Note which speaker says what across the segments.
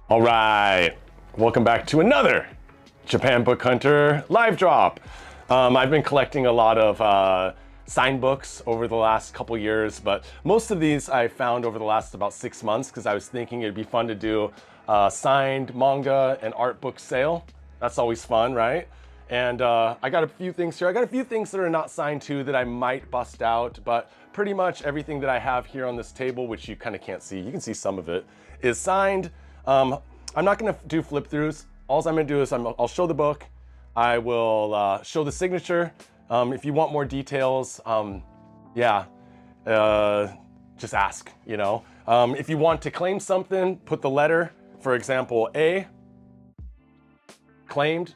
Speaker 1: All right, welcome back to another Japan Book Hunter live drop. I've been collecting a lot of signed books over the last couple years, but most of these I found over the last about 6 months because I was thinking it'd be fun to do a signed manga and art book sale. That's always fun, right? And I got a few things here. I got a few things that are not signed too that I might bust out, but pretty much everything that I have here on this table, which you kind of can't see, you can see some of it, is signed. I'm not going to do flip throughs. All I'm going to do is I'll show the book. I will show the signature. If you want more details, just ask, you know. If you want to claim something, put the letter, for example, A, claimed,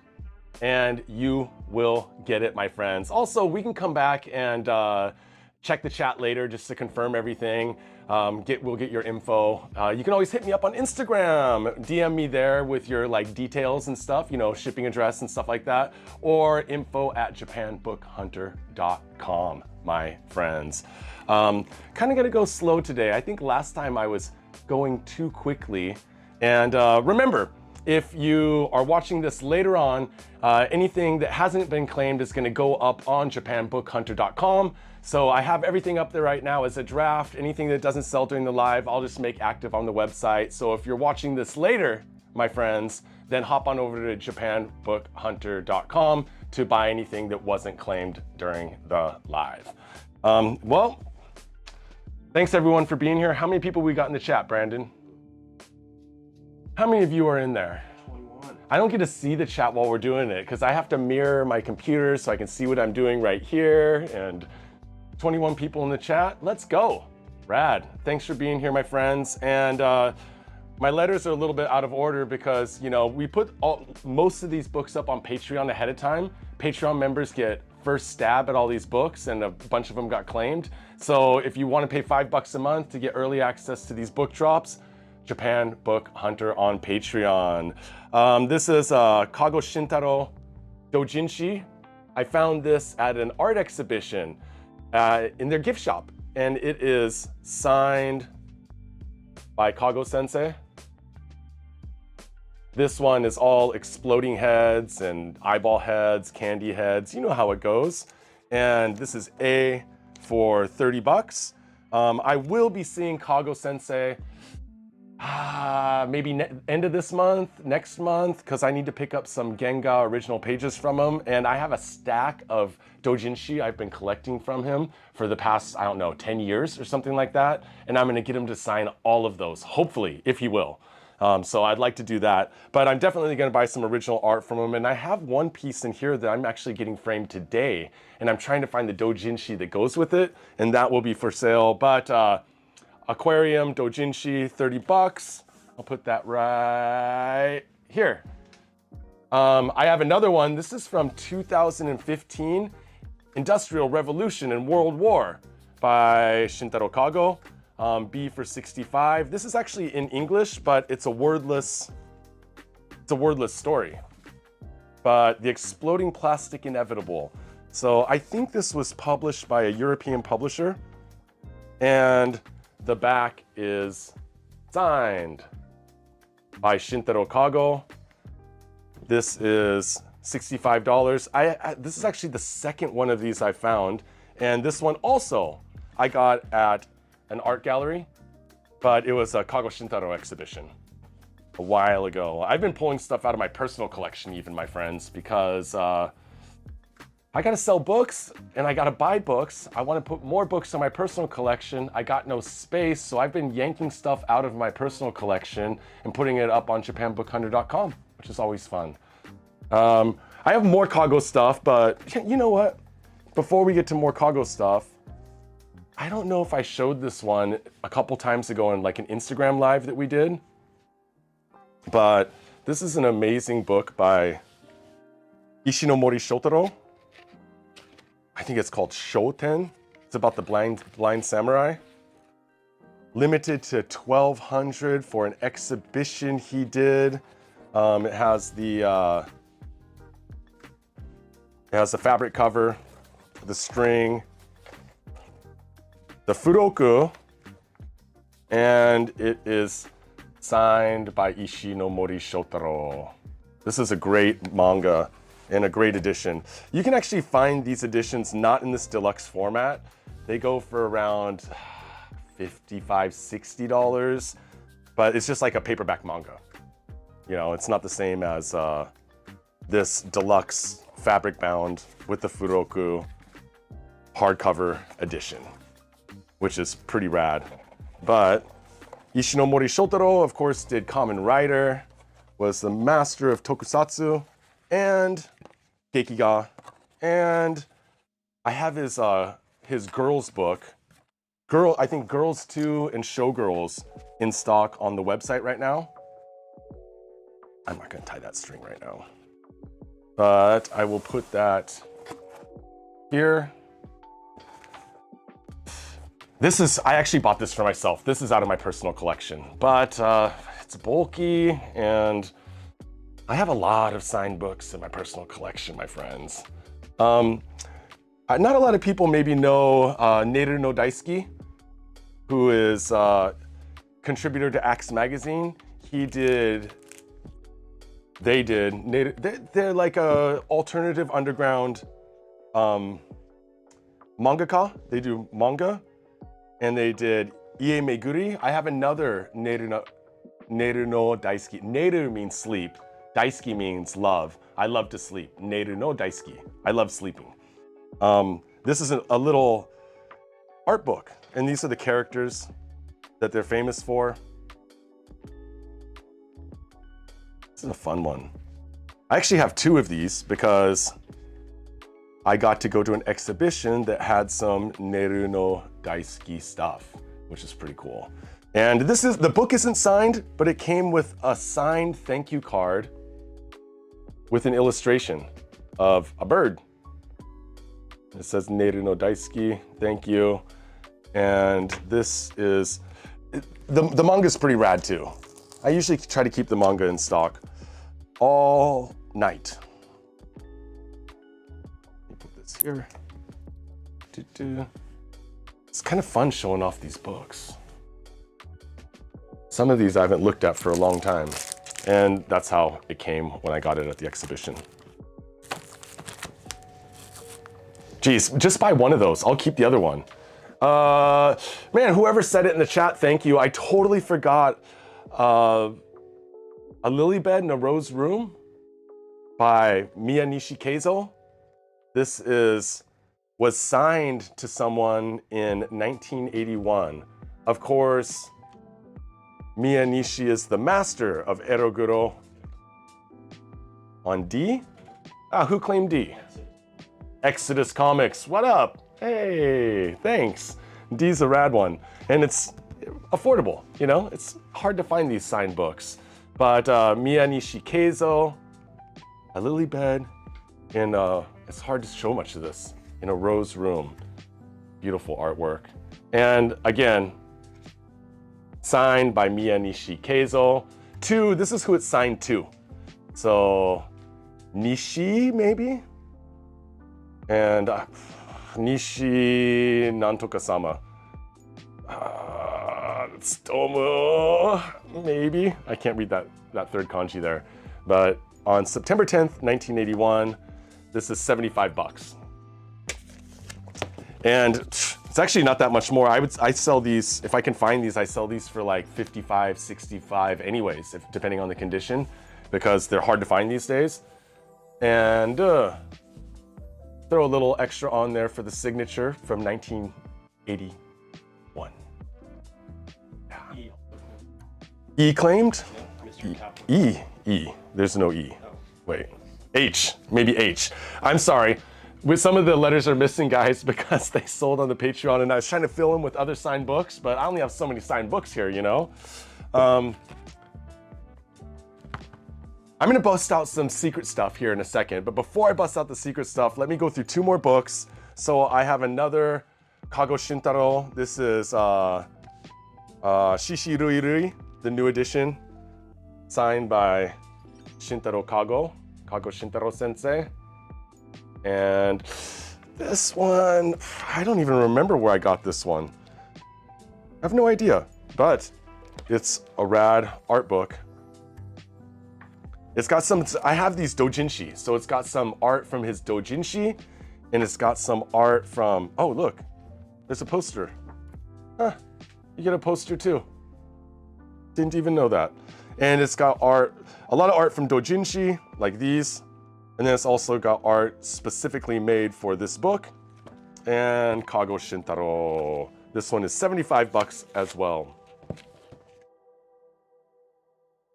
Speaker 1: and you will get it, my friends. Also, we can come back and check the chat later just to confirm everything. We'll get your info. You can always hit me up on Instagram, DM me there with your like details and stuff, you know, shipping address and stuff like that, or info@japanbookhunter.com, my friends. Kind of gonna go slow today. I think last time I was going too quickly. And remember, if you are watching this later on, anything that hasn't been claimed is gonna go up on japanbookhunter.com. So I have everything up there right now as a draft. Anything that doesn't sell during the live, I'll just make active on the website. So if you're watching this later, my friends, then hop on over to japanbookhunter.com to buy anything that wasn't claimed during the live. Well, thanks everyone for being here. How many people we got in the chat, Brandon? How many of you are in there? 21. I don't get to see the chat while we're doing it because I have to mirror my computer so I can see what I'm doing right here. And 21 people in the chat. Let's go. Rad. Thanks for being here, my friends. And my letters are a little bit out of order because, you know, we put most of these books up on Patreon ahead of time. Patreon members get first stab at all these books and a bunch of them got claimed. So if you want to pay $5 a month to get early access to these book drops, Japan Book Hunter on Patreon. This is Kago Shintaro Dojinshi. I found this at an art exhibition in their gift shop, and it is signed by Kago sensei. This one is all exploding heads and eyeball heads, candy heads, you know how it goes. And this is A for $30. I will be seeing Kago sensei maybe end of this month, next month, because I need to pick up some Genga original pages from him. And I have a stack of doujinshi I've been collecting from him for the past, I don't know, 10 years or something like that. And I'm going to get him to sign all of those, hopefully, if he will. So I'd like to do that. But I'm definitely going to buy some original art from him. And I have one piece in here that I'm actually getting framed today. And I'm trying to find the doujinshi that goes with it. And that will be for sale. But aquarium doujinshi, $30. I'll put that right here. I have another one. This is from 2015, Industrial Revolution and World War by Shintaro Kago. B for 65. This is actually in English, but it's a wordless story. But the exploding plastic inevitable. So I think this was published by a European publisher, and the back is signed by Shintaro Kago. This is $65. This is actually the second one of these I found. And this one also I got at an art gallery, but it was a Kago Shintaro exhibition a while ago. I've been pulling stuff out of my personal collection even, my friends, because I gotta sell books and I gotta buy books. I wanna put more books in my personal collection. I got no space, so I've been yanking stuff out of my personal collection and putting it up on japanbookhunter.com, which is always fun. I have more Kago stuff, but you know what? Before we get to more Kago stuff, I don't know if I showed this one a couple times ago in like an Instagram live that we did, but this is an amazing book by Ishinomori Shotaro. I think it's called Shoten. It's about the blind samurai. Limited to 1,200 for an exhibition he did. It has the fabric cover, the string, the furoku, and it is signed by Ishinomori Shotaro. This is a great manga and a great edition. You can actually find these editions not in this deluxe format. They go for around $55, $60, but it's just like a paperback manga. You know, it's not the same as this deluxe fabric bound with the furoku hardcover edition, which is pretty rad. But Ishinomori Shotaro, of course, did Kamen Rider, was the master of tokusatsu and gekiga, and I have his girls book, I think Girls 2 and Showgirls in stock on the website right now. I'm not gonna tie that string right now, but I will put that here. I actually bought this for myself. This is out of my personal collection, but it's bulky and I have a lot of signed books in my personal collection, my friends. Not a lot of people maybe know Neru no Daisuki, who is a contributor to Axe Magazine. They're like a alternative underground mangaka. They do manga, and they did Ie Meguri. I have another Neru no Daisuki. Neru means sleep. Daisuki means love. I love to sleep. Neru no Daisuki. I love sleeping. This is a little art book, and these are the characters that they're famous for. This is a fun one. I actually have two of these because I got to go to an exhibition that had some Neru no Daisuki stuff, which is pretty cool. And the book isn't signed, but it came with a signed thank you card with an illustration of a bird. It says Neru no Daisuki, thank you. And this is, the manga is pretty rad too. I usually try to keep the manga in stock all night. Let me put this here. It's kind of fun showing off these books. Some of these I haven't looked at for a long time, and that's how it came when I got it at the exhibition. Geez, just buy one of those. I'll keep the other one. Man, whoever said it in the chat, thank you. I totally forgot. A Lily Bed in a Rose Room by Miyanishi Keizo. This was signed to someone in 1981. Of course, Miyanishi is the master of eroguro on D. Who claimed D? Exodus Comics, what up? Hey, thanks. D's a rad one. And it's affordable, you know? It's hard to find these signed books. But Miyanishi Keizo, a Lily Bed, and it's hard to show much of this, in a rose room. Beautiful artwork. And again, signed by Miyanishi Keizo. This is who it's signed to. So, Nishi, maybe? And Nishi Nantoka-sama. Tsutomu, maybe? I can't read that third kanji there. But on September 10th, 1981, this is 75 bucks. And it's actually not that much more. I sell these, if I can find these, I sell these for like 55, 65 anyways, depending on the condition, because they're hard to find these days. And throw a little extra on there for the signature from 1981. Yeah. E claimed? E. There's no E. Wait. H. Maybe H. I'm sorry. with some of the letters are missing, guys, because they sold on the Patreon, and I was trying to fill them with other signed books, but I only have so many signed books here, you know? I'm gonna bust out some secret stuff here in a second, but before I bust out the secret stuff, let me go through 2 more books. So I have another Kago Shintaro. This is Shishiruirui, the new edition, signed by Shintaro Kago Shintaro Sensei. And this one, I don't even remember where I got this one. I have no idea, but it's a rad art book. It's got some, I have these doujinshi, so it's got some art from his doujinshi, and it's got some art from, oh look, there's a poster. Huh, you get a poster too. Didn't even know that. And it's got art, a lot of art from doujinshi, like these. And then it's also got art specifically made for this book. And Kago Shintaro. This one is 75 bucks as well.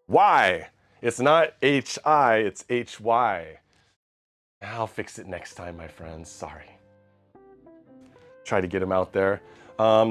Speaker 1: Why? It's not H-I, it's H-Y. I'll fix it next time, my friends, sorry. Try to get them out there.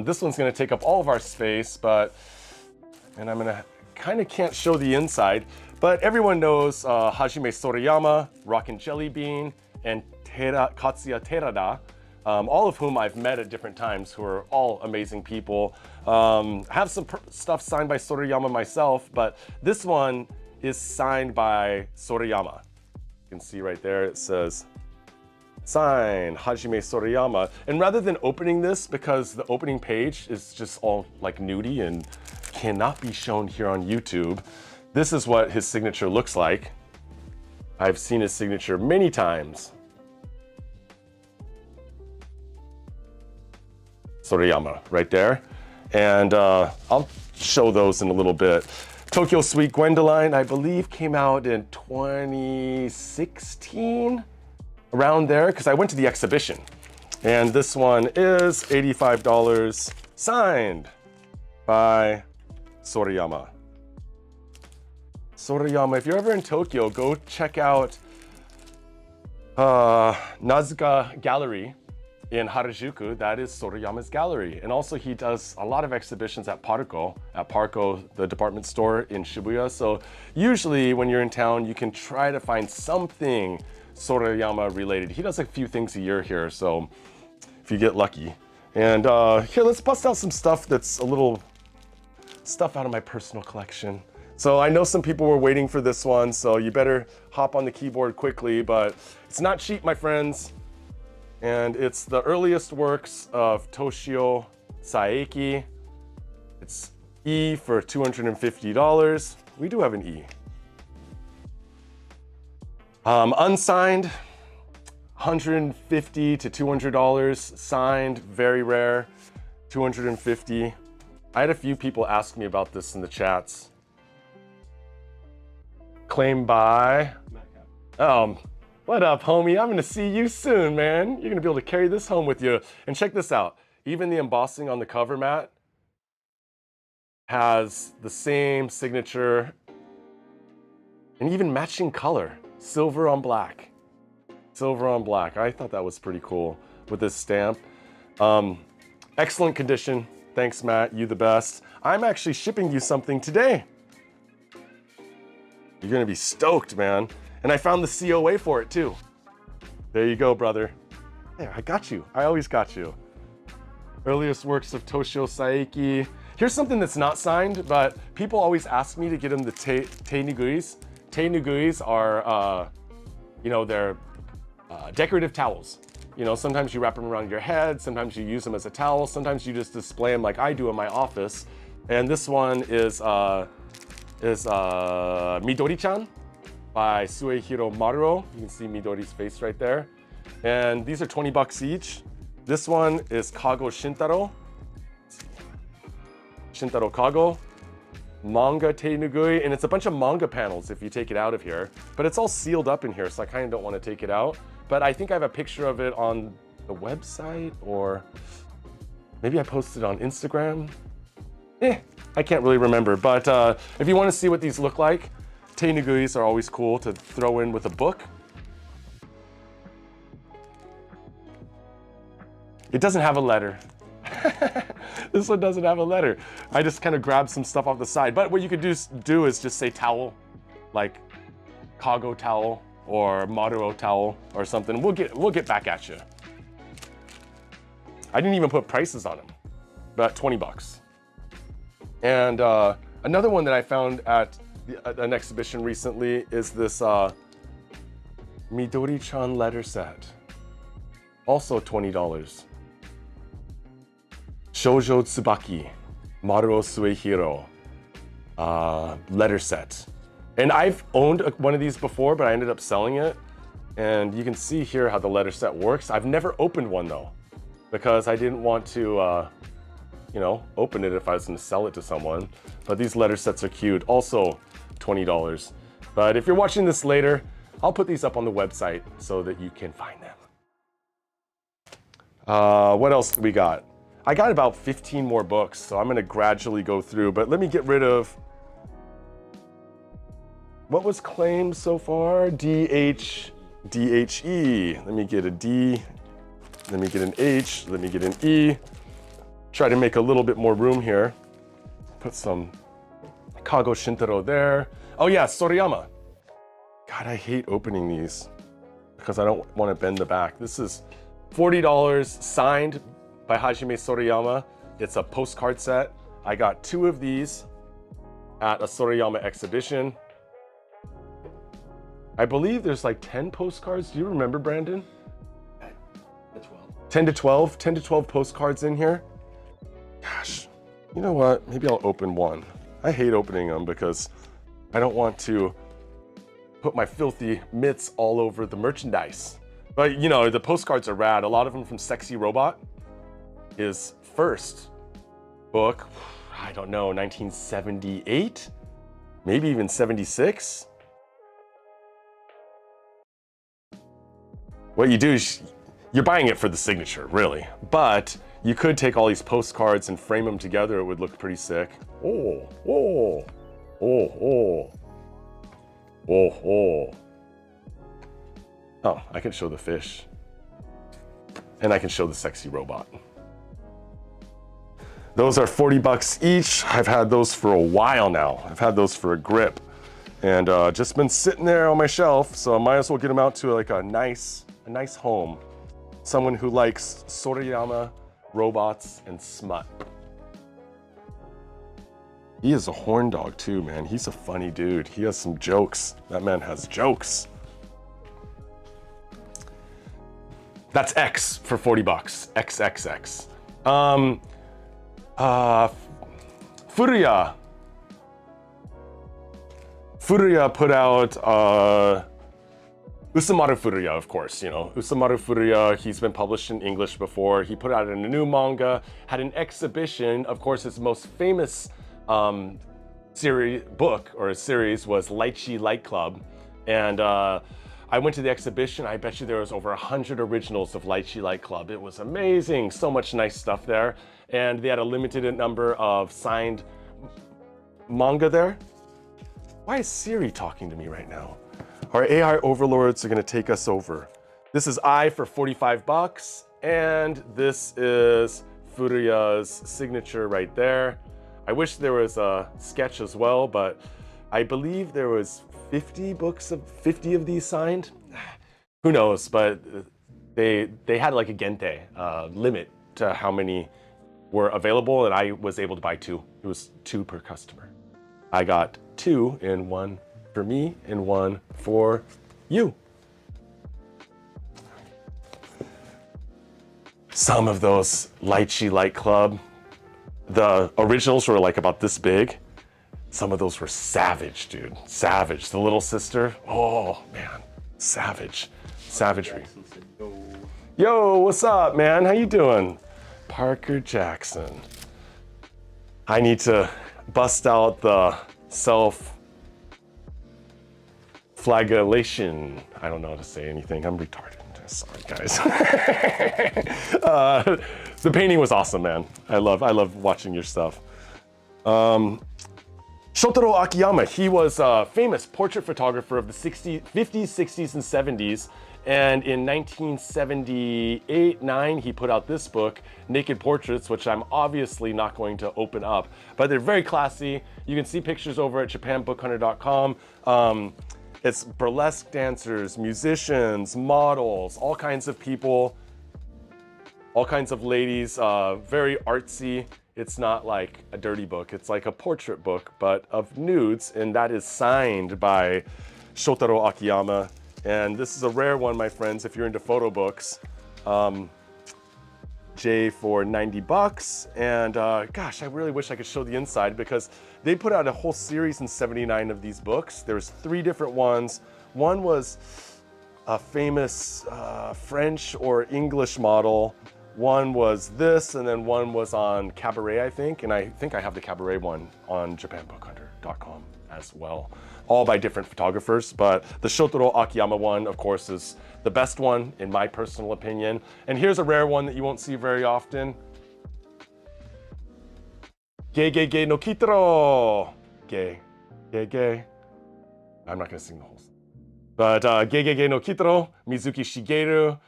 Speaker 1: This one's gonna take up all of our space, and I'm gonna, kinda can't show the inside, but everyone knows Hajime Sorayama, Rockin' Jelly Bean, and Katsuya Terada, all of whom I've met at different times, who are all amazing people. Have some stuff signed by Sorayama myself, but this one is signed by Sorayama. You can see right there, it says, sign, Hajime Sorayama. And rather than opening this, because the opening page is just all like nudie and cannot be shown here on YouTube, this is what his signature looks like. I've seen his signature many times. Sorayama, right there. And I'll show those in a little bit. Tokyo Sweet Gwendoline, I believe, came out in 2016, around there, because I went to the exhibition. And this one is $85, signed by Sorayama. Sorayama, if you're ever in Tokyo, go check out Nazuka Gallery in Harajuku. That is Sorayama's gallery. And also he does a lot of exhibitions at Parco, the department store in Shibuya. So usually when you're in town, you can try to find something Sorayama related. He does a few things a year here, so if you get lucky. And here, let's bust out some stuff that's a little stuff out of my personal collection. So I know some people were waiting for this one, so you better hop on the keyboard quickly, but it's not cheap, my friends. And it's the earliest works of Toshio Saeki. It's E for $250. We do have an E. Unsigned, $150 to $200. Signed, very rare, $250. I had a few people ask me about this in the chats. Claimed by, what up, homie? I'm gonna see you soon, man. You're gonna be able to carry this home with you. And check this out. Even the embossing on the cover mat has the same signature and even matching color. Silver on black. Silver on black. I thought that was pretty cool with this stamp. Excellent condition. Thanks, Matt. You the best. I'm actually shipping you something today. You're gonna be stoked, man. And I found the COA for it too. There you go, brother. There, I got you. I always got you. Earliest works of Toshio Saeki. Here's something that's not signed, but people always ask me to get them the te nuguis. Te nuguis are, you know, they're decorative towels. You know, sometimes you wrap them around your head, sometimes you use them as a towel, sometimes you just display them like I do in my office. And this one is Midori-chan by Suehiro Maruo. You can see Midori's face right there. And these are 20 bucks each. This one is Kago Shintaro. Shintaro Kago. Manga te nugui, and it's a bunch of manga panels if you take it out of here. But it's all sealed up in here, so I kind of don't want to take it out. But I think I have a picture of it on the website, or maybe I posted it on Instagram. I can't really remember. But if you want to see what these look like, te nuguis are always cool to throw in with a book. It doesn't have a letter. This one doesn't have a letter. I just kind of grabbed some stuff off the side. But what you could do is just say towel, like Kago towel or Moroto towel or something. We'll get back at you. I didn't even put prices on them, but 20 bucks. And another one that I found at an exhibition recently is this Midori-chan letter set. Also $20. Shoujo Tsubaki, Maruo Suehiro letter set. And I've owned one of these before, but I ended up selling it. And you can see here how the letter set works. I've never opened one though, because I didn't want to, you know, open it if I was gonna sell it to someone. But these letter sets are cute, also $20. But if you're watching this later, I'll put these up on the website so that you can find them. What else do we got? I got about 15 more books, so I'm gonna gradually go through, but let me get rid of, what was claimed so far? DHE. Let me get a D, let me get an H, let me get an E. Try to make a little bit more room here. Put some Kago Shintaro there. Oh yeah, Soramaya. God, I hate opening these because I don't want to bend the back. This is $40, signed by Hajime Soramaya. It's a postcard set. I got 2 of these at a Soramaya exhibition. I believe there's like 10 postcards. Do you remember, Brandon? 10 to 12 postcards in here. Gosh, you know what? Maybe I'll open one. I hate opening them because I don't want to put my filthy mitts all over the merchandise. But you know, the postcards are rad. A lot of them from Sexy Robot. His first book, I don't know, 1978? Maybe even 76? What you do is, you're buying it for the signature, really. But you could take all these postcards and frame them together. It would look pretty sick. Oh, oh, oh, oh. Oh, oh. Oh, I can show the fish. And I can show the sexy robot. Those are 40 bucks each. I've had those for a while now. I've had those for a grip. And just been sitting there on my shelf, so I might as well get them out to like a nice home. Someone who likes Soramaya, robots, and smut. He is a horn dog too, man. He's a funny dude. He has some jokes. That man has jokes. That's X for 40 bucks. XXX. Furuya. Furuya put out Usamaru Furuya, of course, you know. Usamaru Furuya, he's been published in English before. He put out a new manga, had an exhibition. Of course, his most famous series was Lychee Light Club. And I went to the exhibition. I bet you there was over 100 originals of Lychee Light Club. It was amazing. So much nice stuff there. And they had a limited number of signed manga there. Why is Siri talking to me right now? Our AI overlords are gonna take us over. This is I for 45 bucks. And this is Furuya's signature right there. I wish there was a sketch as well, but I believe there was 50 of these signed. Who knows, but they had like a gente limit to how many were available, and I was able to buy 2. It was 2 per customer. I got 2, and 1 for me and 1 for you. Some of those Lychee Light Club, the originals were like about this big. Some of those were savage, dude. Savage. The little sister, oh man, savage. Savagery. Yo, what's up, man? How you doing? Parker Jackson. I need to bust out the self-flagellation. I don't know how to say anything. I'm retarded. Sorry, guys. The painting was awesome, man. I love watching your stuff. Shotaro Akiyama, he was a famous portrait photographer of the 50s, 60s, and 70s. And in 1978-9, he put out this book, Naked Portraits, which I'm obviously not going to open up, but they're very classy. You can see pictures over at japanbookhunter.com. It's burlesque dancers, musicians, models, all kinds of people, all kinds of ladies, very artsy. It's not like a dirty book, it's like a portrait book, but of nudes, and that is signed by Shotaro Akiyama. And this is a rare one, my friends, if you're into photo books. J for 90 bucks. And gosh, I really wish I could show the inside because they put out a whole series in 79 of these books. There's 3 different ones. One was a famous French or English model. One was this, and then one was on Cabaret, I think. And I think I have the Cabaret one on japanbookhunter.com as well. All by different photographers, but the Shotaro Akiyama one, of course, is the best one in my personal opinion. And here's a rare one that you won't see very often. Ge ge ge no kitaro. Ge ge ge. I'm not gonna sing the whole song. But ge ge ge no kitaro, Mizuki Shigeru,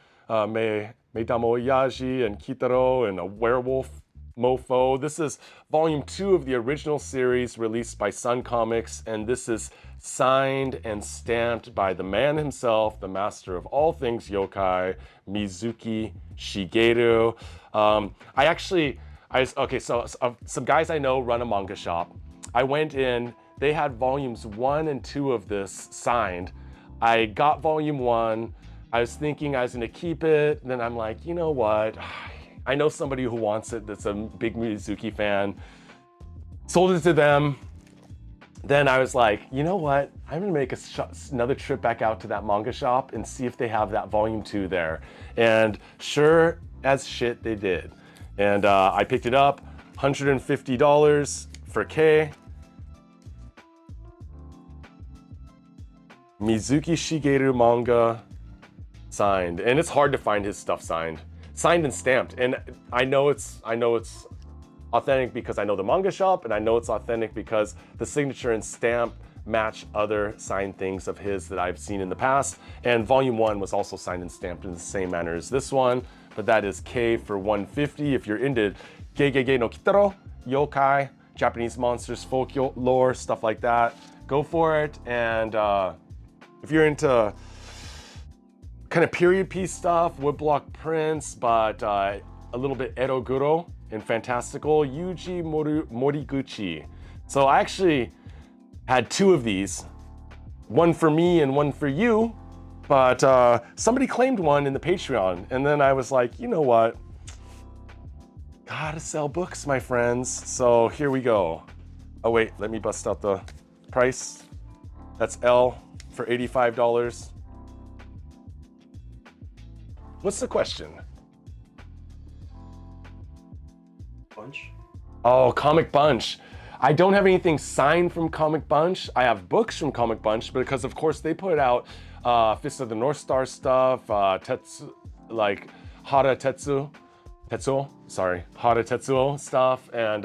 Speaker 1: me damo yaji and kitaro and a werewolf mofo. This is volume 2 of the original series released by Sun Comics, and this is signed and stamped by the man himself, the master of all things yokai, Mizuki Shigeru. Some guys I know run a manga shop. I went in, they had volumes 1 and 2 of this signed. I got volume 1. I was thinking I was gonna keep it. Then I'm like, you know what? I know somebody who wants it that's a big Mizuki fan. Sold it to them. Then I was like, you know what? I'm gonna make another trip back out to that manga shop and see if they have that volume 2 there. And sure as shit, they did. And I picked it up, $150 for K. Mizuki Shigeru manga signed. And it's hard to find his stuff signed and stamped. And I know it's authentic because I know the manga shop, and I know it's authentic because the signature and stamp match other signed things of his that I've seen in the past. And volume 1 was also signed and stamped in the same manner as this one, but that is K for $150. If you're into Geigege no Kitaro, yokai, Japanese monsters, folklore, stuff like that, go for it. And if you're into kind of period piece stuff, woodblock prints, but a little bit eroguro and fantastical, Yuji Moriguchi. So I actually had 2 of these, one for me and one for you, but somebody claimed one in the Patreon, and then I was like, you know what? Gotta sell books, my friends. So here we go. Oh wait, let me bust out the price. That's L for $85. What's the question?
Speaker 2: Bunch?
Speaker 1: Oh, Comic Bunch. I don't have anything signed from Comic Bunch. I have books from Comic Bunch because, of course, they put out Fist of the North Star stuff, Hara Tetsuo stuff, and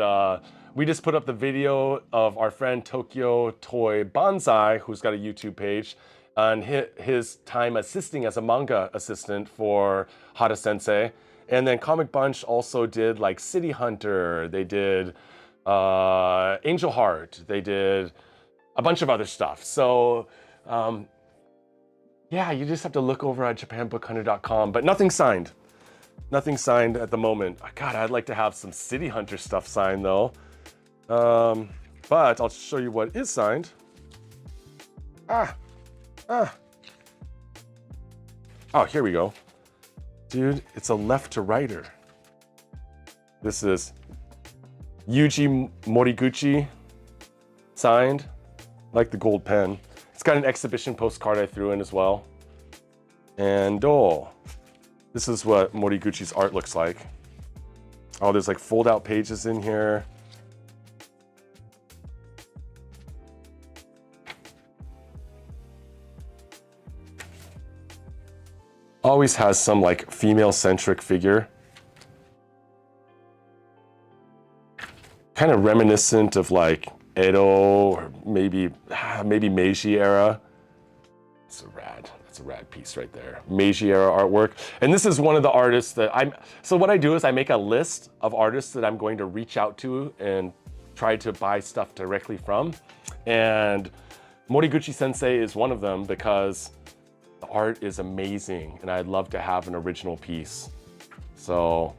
Speaker 1: we just put up the video of our friend Tokyo Toy Banzai, who's got a YouTube page, and his time assisting as a manga assistant for Hara Sensei. And then Comic Bunch also did like City Hunter, they did Angel Heart, they did a bunch of other stuff. So yeah, you just have to look over at japanbookhunter.com, but nothing signed. Nothing signed at the moment. God, I'd like to have some City Hunter stuff signed though. But I'll show you what is signed. Oh, here we go. Dude, it's a left to righter. This is Yuji Moriguchi signed, like the gold pen. It's got an exhibition postcard I threw in as well. And this is what Moriguchi's art looks like. Oh, there's like fold out pages in here. Always has some like female centric figure. Kind of reminiscent of like Edo or maybe Meiji era. That's That's a rad piece right there. Meiji era artwork. And this is one of the artists that so what I do is I make a list of artists that I'm going to reach out to and try to buy stuff directly from. And Moriguchi sensei is one of them because the art is amazing and I'd love to have an original piece. So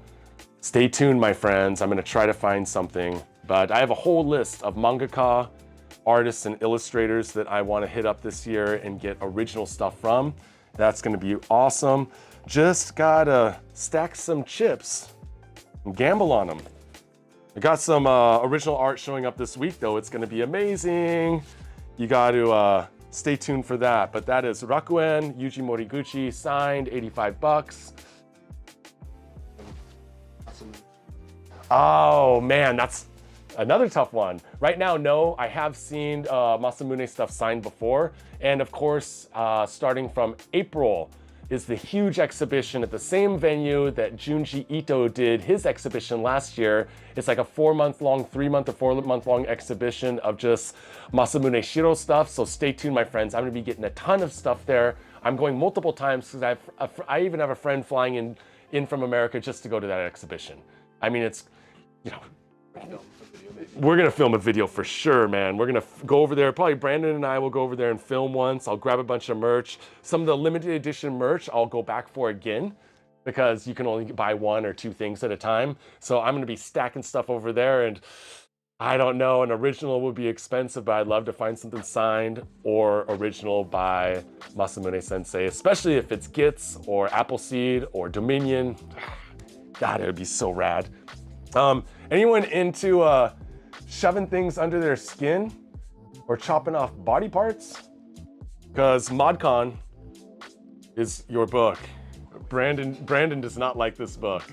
Speaker 1: stay tuned, my friends. I'm gonna try to find something, but I have a whole list of mangaka, artists and illustrators that I wanna hit up this year and get original stuff from. That's gonna be awesome. Just gotta stack some chips and gamble on them. I got some original art showing up this week though. It's gonna be amazing. You got to stay tuned for that. But that is Rakuen, Yuji Moriguchi, signed, 85 bucks. Oh man, that's another tough one. Right now, no, I have seen Masamune stuff signed before. And of course, starting from April is the huge exhibition at the same venue that Junji Ito did his exhibition last year. It's like a 4-month-long, 3-month or 4-month-long exhibition of just Masamune Shiro stuff. So stay tuned, my friends. I'm gonna be getting a ton of stuff there. I'm going multiple times because I even have a friend flying in from America just to go to that exhibition. I mean, it's, you know, we're gonna film a video for sure, man. We're gonna go over there. Probably Brandon and I will go over there and film once. I'll grab a bunch of merch. Some of the limited edition merch I'll go back for again because you can only buy 1 or 2 things at a time. So I'm gonna be stacking stuff over there, and I don't know, an original would be expensive, but I'd love to find something signed or original by Masamune Sensei, especially if it's Gits or Appleseed or Dominion. God, it would be so rad. Anyone into shoving things under their skin or chopping off body parts? Because Modcon is your book. Brandon does not like this book.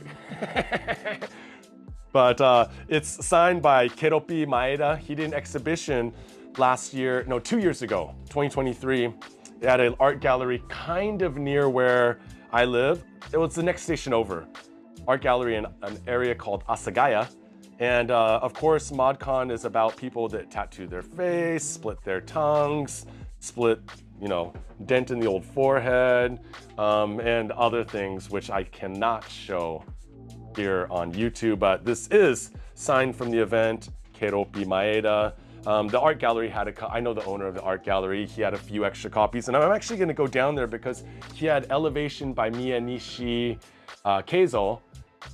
Speaker 1: But it's signed by Keropi Maeda. He did an exhibition last year, no, 2 years ago, 2023, at an art gallery kind of near where I live. It was the next station over. Art gallery in an area called Asagaya. And of course, Modcon is about people that tattoo their face, split their tongues, split, you know, dent in the old forehead, and other things which I cannot show here on YouTube, but this is signed from the event, Keropi Maeda. The art gallery had I know the owner of the art gallery. He had a few extra copies, and I'm actually gonna go down there because he had Elevation by Miyanishi Keizo,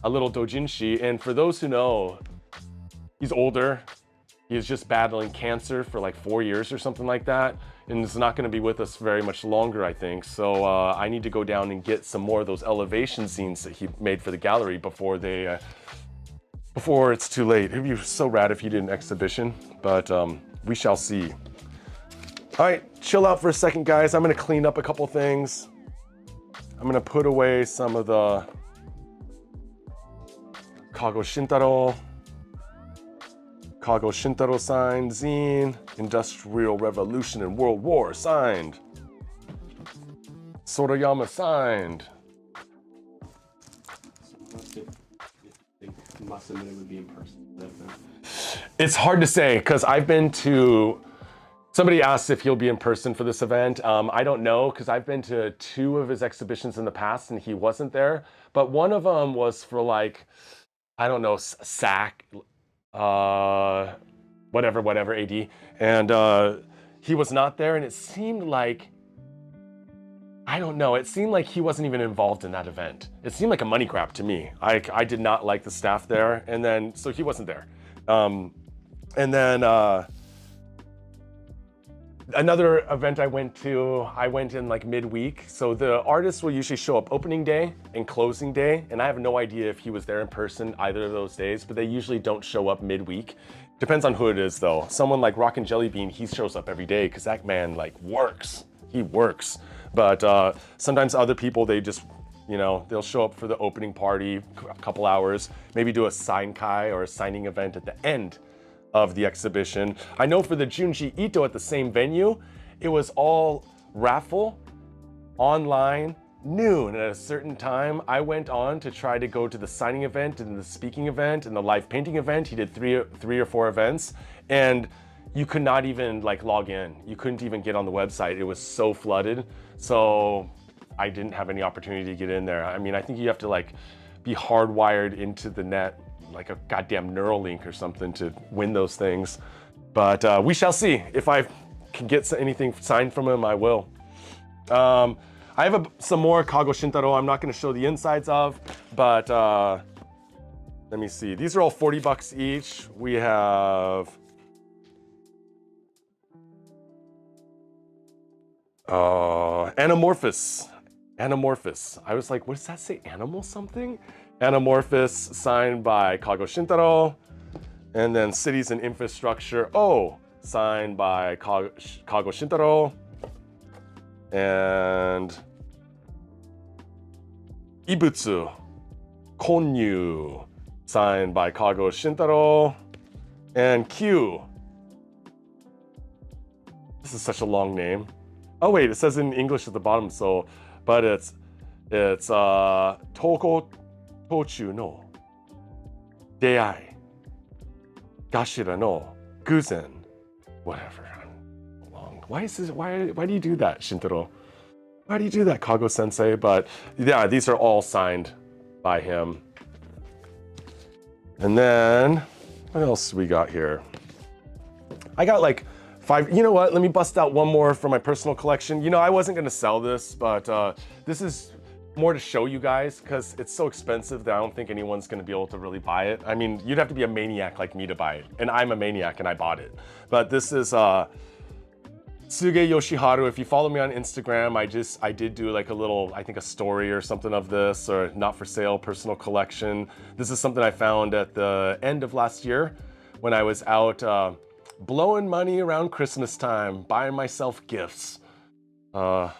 Speaker 1: a little doujinshi. And for those who know, he's older. He was just battling cancer for like 4 years or something like that, and is not going to be with us very much longer, I think. So I need to go down and get some more of those elevation scenes that he made for the gallery before it's too late. It'd be so rad if he did an exhibition, but we shall see. All right, chill out for a second, guys. I'm going to clean up a couple things. I'm going to put away some of the Kago Shintaro signed zine, Industrial Revolution and World War signed, Sorayama signed.
Speaker 2: Masamune would be in person.
Speaker 1: It's hard to say because I've been to, somebody asked if he'll be in person for this event. I don't know because I've been to 2 of his exhibitions in the past and he wasn't there, but one of them was for like, I don't know, SAC, whatever AD, and he was not there, and it seemed like, I don't know, it seemed like he wasn't even involved in that event. It seemed like a money grab to me. I did not like the staff there, and then so he wasn't there. And then another event I went in like midweek. So the artists will usually show up opening day and closing day. And I have no idea if he was there in person either of those days, but they usually don't show up midweek. Depends on who it is though. Someone like Rockin' Jelly Bean, he shows up every day because that man like works. He works. But sometimes other people, they just, you know, they'll show up for the opening party, a couple hours, maybe do a sign kai or a signing event at the end of the exhibition. I know for the Junji Ito at the same venue, it was all raffle, online, noon. And at a certain time, I went on to try to go to the signing event and the speaking event and the live painting event. He did three or four events. And you could not even like log in. You couldn't even get on the website. It was so flooded. So I didn't have any opportunity to get in there. I mean, I think you have to like be hardwired into the net, like a goddamn Neuralink or something to win those things. But we shall see. If I can get anything signed from him, I will. I have some more Kago Shintaro I'm not gonna show the insides of, but let me see. These are all 40 bucks each. We have Anamorphous. Anamorphous. I was like, what does that say? Animal something? Anamorphous, signed by Kago Shintaro. And then Cities and Infrastructure. Oh, signed by Kago Shintaro. And Ibutsu Konyu, signed by Kago Shintaro. And Q. This is such a long name. Oh wait, it says in English at the bottom, so, but it's Toko Tochu no Dei Gashira no Guzen. Whatever. Long. Why is this? Why do you do that, Shintaro? Why do you do that, Kago Sensei? But yeah, these are all signed by him. And then what else do we got here? I got like 5, you know what? Let me bust out one more from my personal collection. You know, I wasn't gonna sell this, but this is more to show you guys because it's so expensive that I don't think anyone's gonna be able to really buy it. I mean, you'd have to be a maniac like me to buy it, and I'm a maniac and I bought it. But this is Tsuge Yoshiharu. If you follow me on Instagram, I did do like a little, I think a story or something of this, or not for sale personal collection. This is something I found at the end of last year when I was out blowing money around Christmas time, buying myself gifts. Tsuge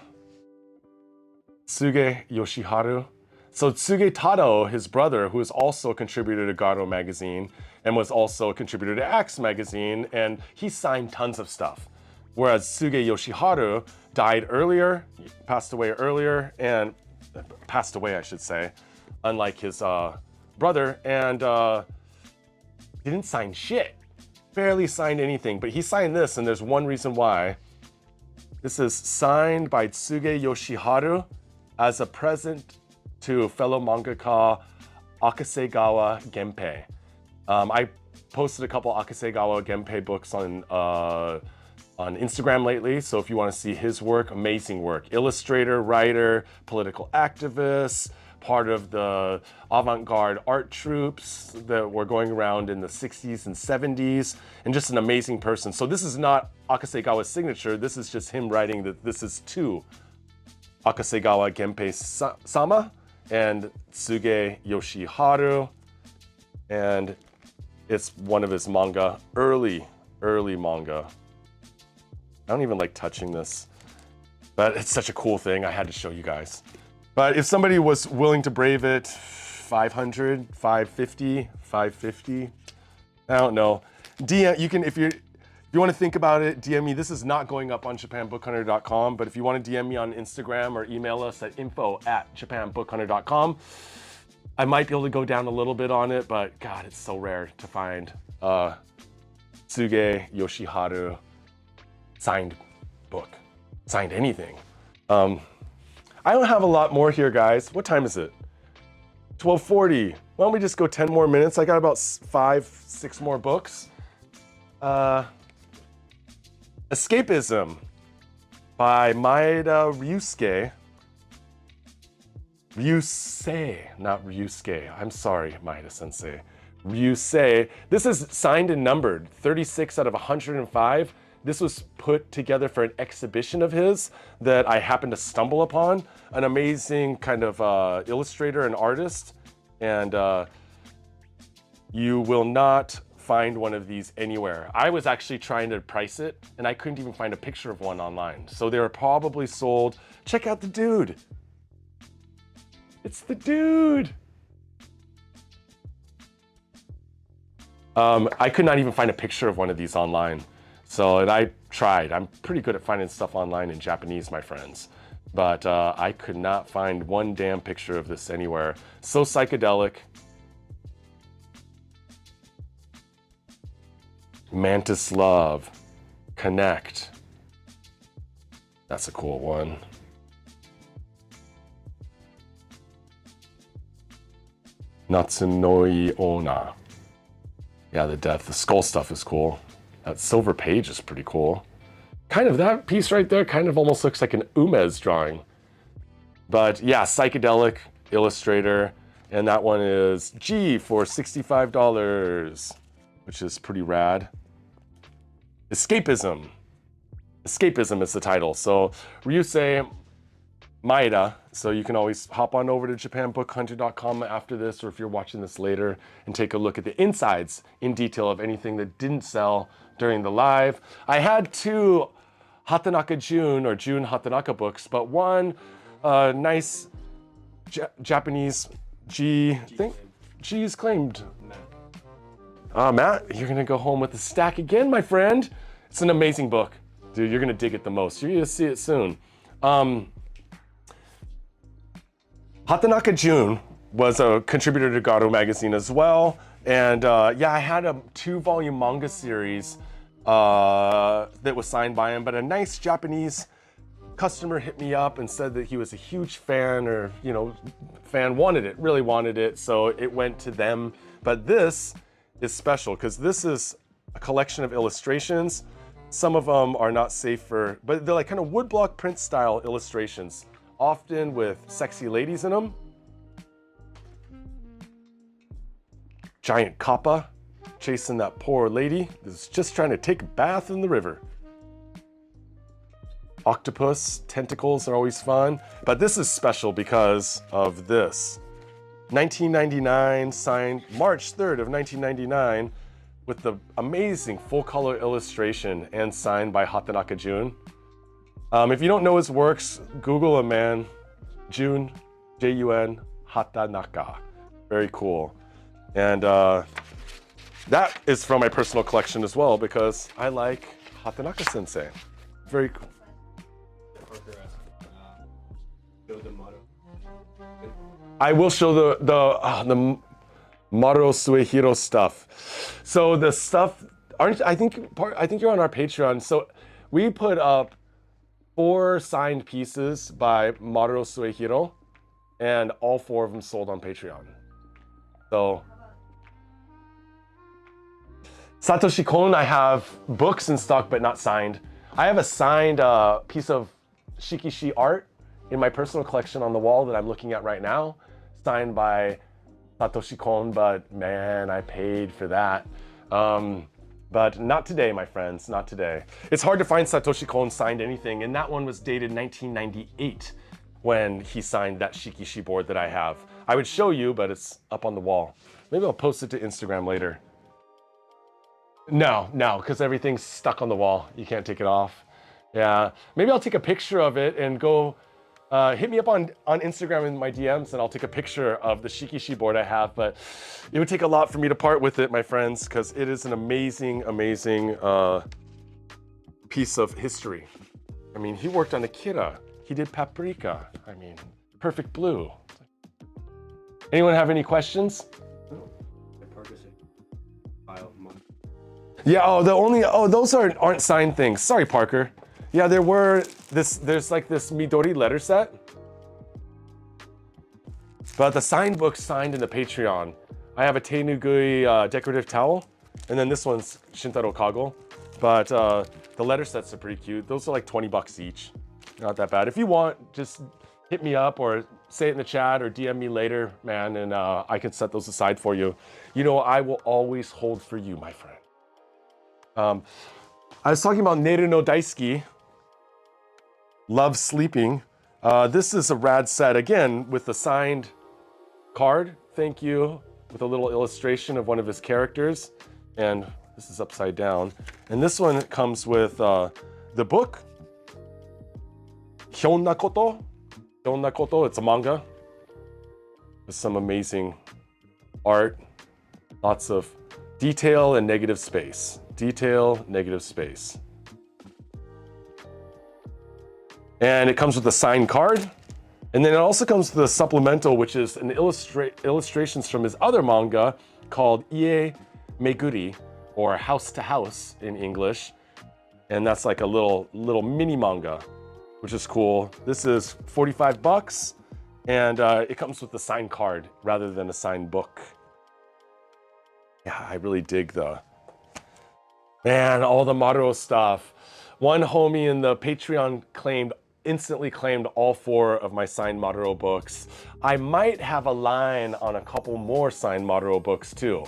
Speaker 1: Yoshiharu. So Tsuge Tado, his brother, who is also a contributor to Garo magazine and was also a contributor to Axe magazine, and he signed tons of stuff. Whereas Tsuge Yoshiharu died earlier, passed away earlier, and passed away, I should say, unlike his brother, and he didn't sign shit. Barely signed anything, but he signed this, and there's one reason why. This is signed by Tsuge Yoshiharu as a present to fellow mangaka Akasegawa Genpei. I posted a couple Akasegawa Genpei books on Instagram lately, so if you want to see his work, amazing work. Illustrator, writer, political activist, part of the avant-garde art troops that were going around in the 60s and 70s, and just an amazing person. So this is not Akasegawa's signature, this is just him writing that this is to Akasegawa Genpei-sama and Tsuge Yoshiharu, and it's one of his manga, early manga. I don't even like touching this, but it's such a cool thing, I had to show you guys. But if somebody was willing to brave it, 500, 550, 550, I don't know. DM, you can, if you want to think about it, DM me. This is not going up on JapanBookHunter.com, but if you want to DM me on Instagram or email us at info@JapanBookHunter.com, I might be able to go down a little bit on it, but God, it's so rare to find Tsuge Yoshiharu signed book, signed anything. I don't have a lot more here, guys. What time is it? 12:40. Why don't we just go 10 more minutes? I got about 5, 6 more books. Escapism by Maida Ryusuke. Ruse, not Ryusuke. I'm sorry, Maida sensei. Ruse. This is signed and numbered, 36 out of 105. This was put together for an exhibition of his that I happened to stumble upon. An amazing kind of illustrator and artist. And you will not find one of these anywhere. I was actually trying to price it and I couldn't even find a picture of one online. So they were probably sold. Check out the dude. It's the dude. I could not even find a picture of one of these online. So, and I tried. I'm pretty good at finding stuff online in Japanese, my friends. But I could not find one damn picture of this anywhere. So psychedelic. Mantis Love. Connect. That's a cool one. Nat Noi Ona. Yeah, the skull stuff is cool. That silver page is pretty cool. Kind of that piece right there kind of almost looks like an Umez drawing. But yeah, psychedelic illustrator. And that one is G for $65, which is pretty rad. Escapism. Escapism is the title. So Ruse, Maida. So you can always hop on over to japanbookhunter.com after this, or if you're watching this later, and take a look at the insides in detail of anything that didn't sell during the live. I had two Hatanaka June or June Hatanaka books, but one nice Japanese G thing. G is claimed. Matt, you're gonna go home with a stack again, my friend. It's an amazing book. Dude, you're gonna dig it the most. You're gonna see it soon. Hatanaka June was a contributor to GRAIL magazine as well. And yeah, I had a 2-volume manga series that was signed by him, but a nice Japanese customer hit me up and said that he was a huge fan, or, you know, wanted it, really wanted it. So it went to them. But this is special because this is a collection of illustrations. Some of them are not safe for, but they're like kind of woodblock print style illustrations, often with sexy ladies in them. Giant kappa chasing that poor lady that's just trying to take a bath in the river. Octopus, tentacles are always fun, but this is special because of this. 1999, signed March 3rd of 1999, with the amazing full color illustration and signed by Hatanaka June. If you don't know his works, Google him, man. June, J-U-N, Hatanaka. Very cool. And that is from my personal collection as well, because I like Hatanaka sensei. Very cool. I will show the Maru Suehiro stuff. So the stuff, I think you're on our Patreon. So we put up 4 signed pieces by Maru Suehiro, and all 4 of them sold on Patreon. So Satoshi Kon, I have books in stock but not signed. I have a signed piece of Shikishi art in my personal collection on the wall that I'm looking at right now, signed by Satoshi Kon, but man, I paid for that. But not today, my friends, not today. It's hard to find Satoshi Kon signed anything, and that one was dated 1998 when he signed that Shikishi board that I have. I would show you, but it's up on the wall. Maybe I'll post it to Instagram later. No, because everything's stuck on the wall. You can't take it off. Yeah, maybe I'll take a picture of it and go, hit me up on Instagram in my DMs, and I'll take a picture of the Shikishi board I have, but it would take a lot for me to part with it, my friends, because it is an amazing, amazing piece of history. I mean, he worked on Akira. He did Paprika. I mean, Perfect Blue. Anyone have any questions? Yeah, those aren't signed things. Sorry, Parker. Yeah, there's like this Midori letter set. But the signed book's signed in the Patreon. I have a Tenugui decorative towel, and then this one's Shintaro Kago. But the letter sets are pretty cute. Those are like 20 bucks each. Not that bad. If you want, just hit me up or say it in the chat or DM me later, man, and I can set those aside for you. You know, I will always hold for you, my friend. I was talking about Neru no Daisuki, Love Sleeping. This is a rad set, again, with the signed card, thank you, with a little illustration of one of his characters. And this is upside down. And this one comes with the book, Hyonnakoto. Hyonnakoto, it's a manga with some amazing art, lots of detail and negative space. Detail, negative space. And it comes with a signed card. And then it also comes with a supplemental, which is an illustrations from his other manga called Ie Meguri, or House to House in English. And that's like a little mini manga, which is cool. This is 45 bucks, and it comes with a signed card rather than a signed book. Yeah, I really dig all the Moroto stuff. One homie in the Patreon instantly claimed all 4 of my signed Moroto books. I might have a line on a couple more signed Moroto books too,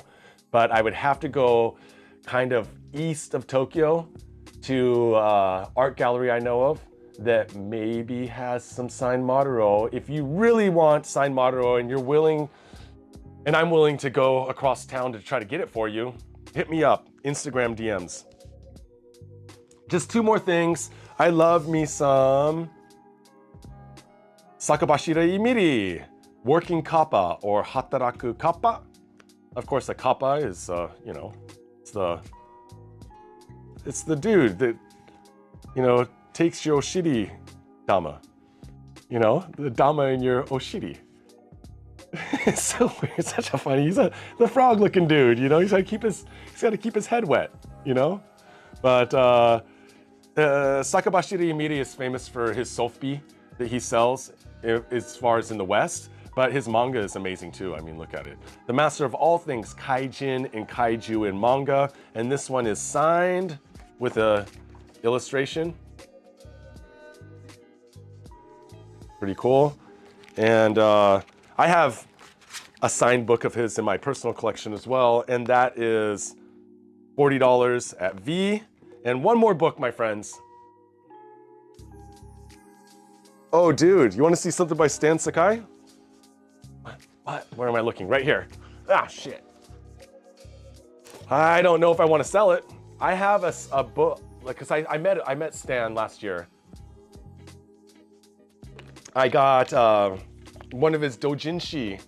Speaker 1: but I would have to go kind of east of Tokyo to art gallery I know of that maybe has some signed Moroto. If you really want signed Moroto and you're willing, and I'm willing to go across town to try to get it for you, hit me up, Instagram DMs. Just 2 more things. I love me some Sakabashira Imiri, working kappa or hataraku kappa. Of course, a kappa is, you know, it's the dude that, you know, takes your oshiri dama. You know, the dama in your oshiri. It's so weird. It's such a funny. He's the frog-looking dude. You know, he's got to keep his head wet. You know, but Sakabashira Imiri is famous for his softbi that he sells as far as in the West. But his manga is amazing too. I mean, look at it. The master of all things kaijin and kaiju in manga, and this one is signed with a illustration. Pretty cool. And I have a signed book of his in my personal collection as well, and that is $40 at V. And one more book, my friends. Oh, dude, you want to see something by Stan Sakai? What? Where am I looking? Right here. Ah, shit. I don't know if I want to sell it. I have a book, like, cause I met Stan last year. I got one of his doujinshi,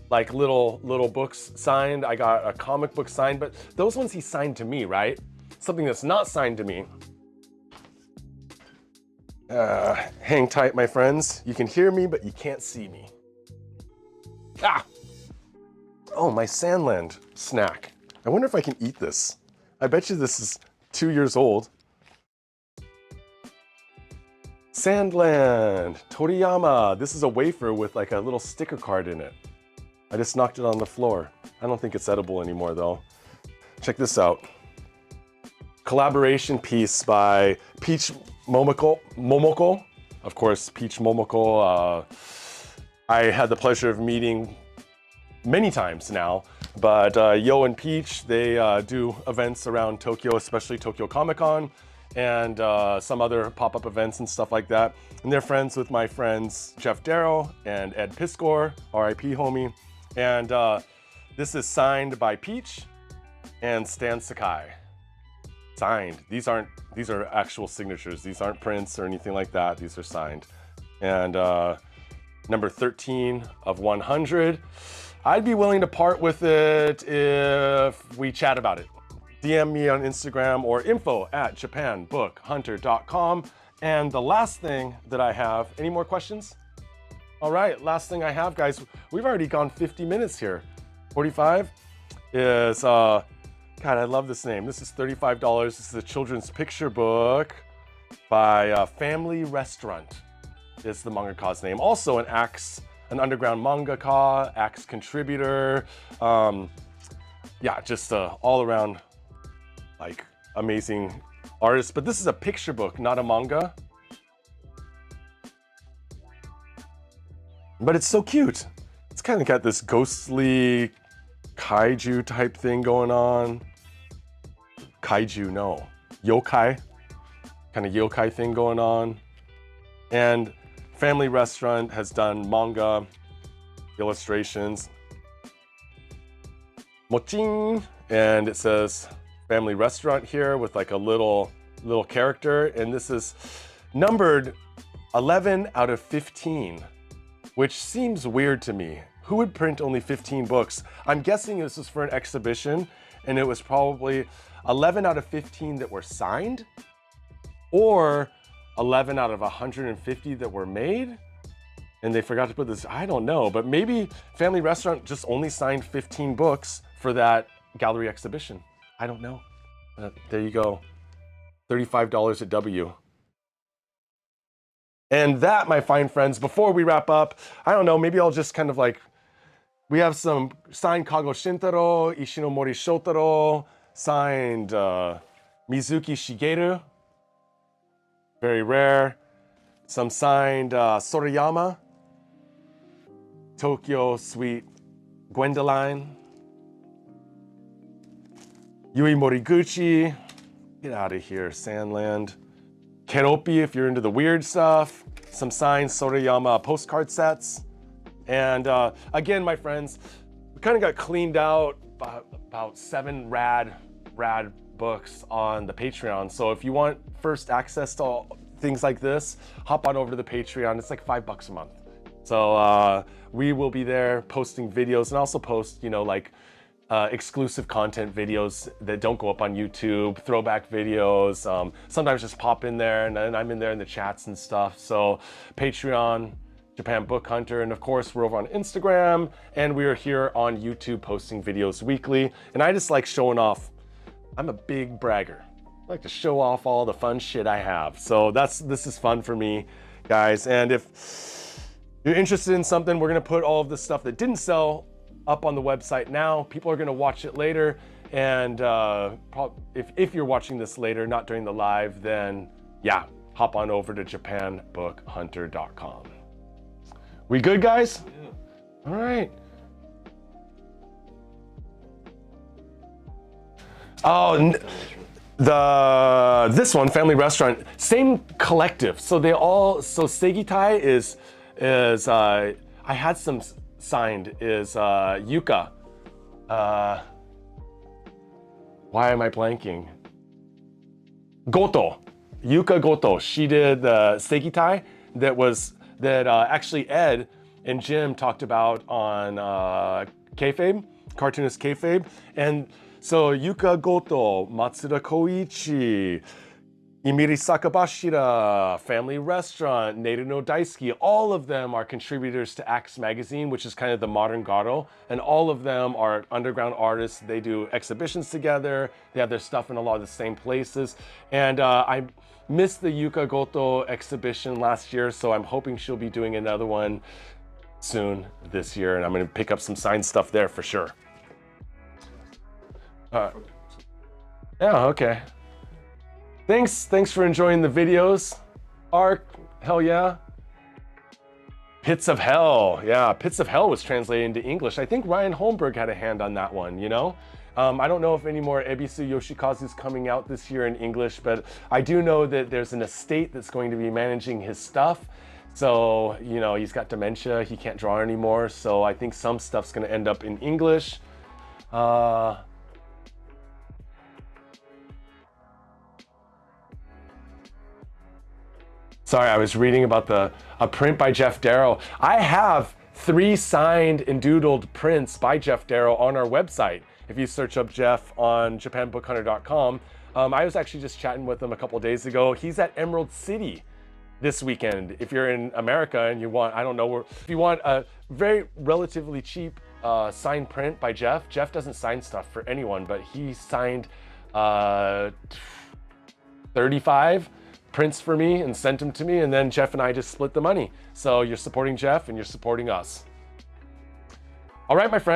Speaker 1: like little books signed. I got a comic book signed, but those ones he signed to me, right? Something that's not signed to me. Hang tight, my friends. You can hear me, but you can't see me. Ah! Oh, my Sandland snack. I wonder if I can eat this. I bet you this is 2 years old. Sandland, Toriyama. This is a wafer with like a little sticker card in it. I just knocked it on the floor. I don't think it's edible anymore though. Check this out. Collaboration piece by Peach Momoko. Of course, Peach Momoko, I had the pleasure of meeting many times now, but Yo and Peach, they do events around Tokyo, especially Tokyo Comic Con, and some other pop-up events and stuff like that. And they're friends with my friends Jeff Darrow and Ed Piscor, RIP homie. And this is signed by Peach and Stan Sakai. Signed. These are actual signatures. These aren't prints or anything like that. These are signed. And number 13 of 100. I'd be willing to part with it if we chat about it. DM me on Instagram or info@japanbookhunter.com. And the last thing that I have, any more questions? All right, last thing I have, guys, we've already gone 50 minutes here. 45 is, God, I love this name. This is $35. This is a children's picture book by Family Restaurant is the mangaka's name. Also an underground mangaka, Axe contributor. Yeah, just all around like amazing artist. But this is a picture book, not a manga. But it's so cute. It's kind of got this ghostly kaiju type thing going on. Kaiju, no. Yokai. Kind of yokai thing going on. And Family Restaurant has done manga illustrations. Mochin! And it says Family Restaurant here with like a little character. And this is numbered 11 out of 15. Which seems weird to me. Who would print only 15 books? I'm guessing this was for an exhibition, and it was probably 11 out of 15 that were signed, or 11 out of 150 that were made, and they forgot to put this, I don't know, but maybe Family Restaurant just only signed 15 books for that gallery exhibition. I don't know. There you go. $35 at W. And that, my fine friends, before we wrap up, I don't know, maybe I'll just kind of like, we have some signed Kago Shintaro, Ishinomori Shotaro, signed Mizuki Shigeru, very rare. Some signed Soramaya, Tokyo Sweet Gwendoline, Yuji Moriguchi, get out of here, Sandland. Keropi, if you're into the weird stuff. Some signed Soramaya postcard sets. And again, my friends, we kind of got cleaned out about 7 rad books on the Patreon. So if you want first access to all things like this, hop on over to the Patreon. It's like $5 a month. So we will be there posting videos and also post, you know, like exclusive content videos that don't go up on YouTube, throwback videos, sometimes just pop in there and then I'm in there in the chats and stuff. So Patreon, Japan Book Hunter, and of course we're over on Instagram and we are here on YouTube posting videos weekly. And I just like showing off. I'm a big bragger. I like to show off all the fun shit I have. So this is fun for me, guys. And if you're interested in something, we're gonna put all of the stuff that didn't sell up on the website now. People are gonna watch it later. And if you're watching this later, not during the live, then yeah, hop on over to japanbookhunter.com. We good, guys?
Speaker 2: Yeah.
Speaker 1: All right. Oh, this one, Family Restaurant, same collective. So Segitai is I had some signed, is Yuka. Why am I blanking? Goto, Yuka Goto. She did the Segitai that actually Ed and Jim talked about on Kayfabe, Cartoonist Kayfabe. And so Yuka Goto, Matsuda Koichi, Imiri Sakabashira, Family Restaurant, Neiru no Daisuki, all of them are contributors to Axe Magazine, which is kind of the modern Garo. And all of them are underground artists. They do exhibitions together. They have their stuff in a lot of the same places. And I missed the Yuka Goto exhibition last year, so I'm hoping she'll be doing another one soon this year. And I'm gonna pick up some signed stuff there for sure. Yeah, okay. Thanks for enjoying the videos. Arc, hell yeah. Pits of Hell, yeah, Pits of Hell was translated into English. I think Ryan Holmberg had a hand on that one, you know? I don't know if any more Ebisu Yoshikazu's coming out this year in English, but I do know that there's an estate that's going to be managing his stuff. So, you know, he's got dementia, he can't draw anymore. So I think some stuff's gonna end up in English. Sorry, I was reading about a print by Jeff Darrow. I have 3 signed and doodled prints by Jeff Darrow on our website. If you search up Jeff on japanbookhunter.com, I was actually just chatting with him a couple days ago. He's at Emerald City this weekend. If you're in America and you want, I don't know, if you want a very relatively cheap signed print by Jeff. Jeff doesn't sign stuff for anyone, but he signed 35 prints for me and sent them to me, and then Jeff and I just split the money. So you're supporting Jeff and you're supporting us. All right, my friends.